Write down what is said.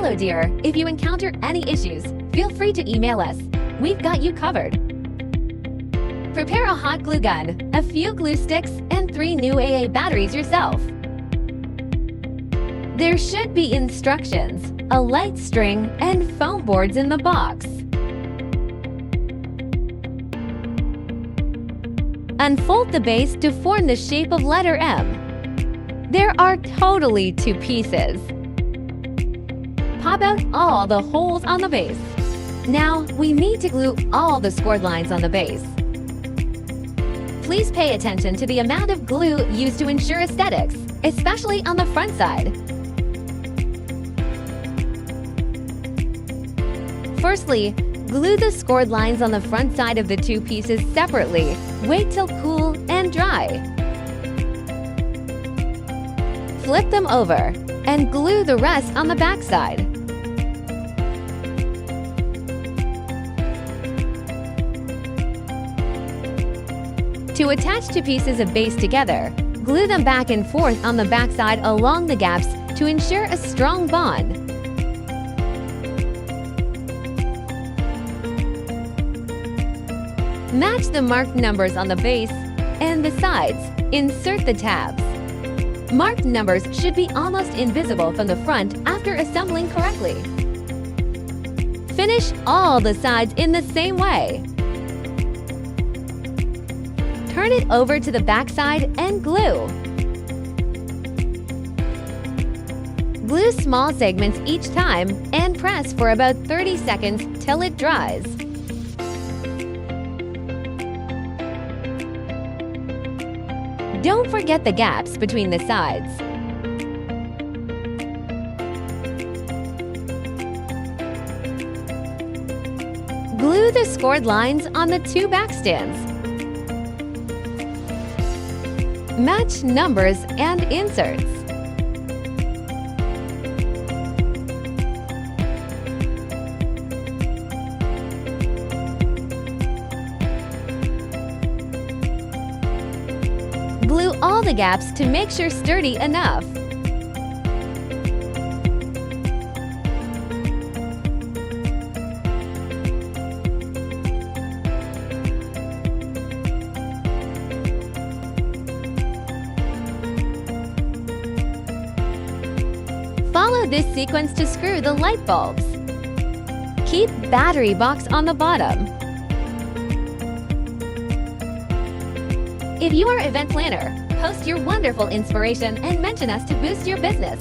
Hello dear, if you encounter any issues, feel free to email us. We've got you covered. Prepare a hot glue gun, a few glue sticks, and 3 new AA batteries yourself. There should be instructions, a light string, and foam boards in the box. Unfold the base to form the shape of letter M. There are totally 2 pieces. Pop out all the holes on the base. Now, we need to glue all the scored lines on the base. Please pay attention to the amount of glue used to ensure aesthetics, especially on the front side. Firstly, glue the scored lines on the front side of the 2 pieces separately. Wait till cool and dry. Flip them over and glue the rest on the back side. To attach 2 pieces of base together, glue them back and forth on the back side along the gaps to ensure a strong bond. Match the marked numbers on the base and the sides. Insert the tabs. Marked numbers should be almost invisible from the front after assembling correctly. Finish all the sides in the same way. Turn it over to the back side and glue. Glue small segments each time and press for about 30 seconds till it dries. Don't forget the gaps between the sides. Glue the scored lines on the 2 back stands. Match numbers and inserts. Glue all the gaps to make sure sturdy enough. Follow this sequence to screw the light bulbs. Keep battery box on the bottom. If you are an event planner, post your wonderful inspiration and mention us to boost your business.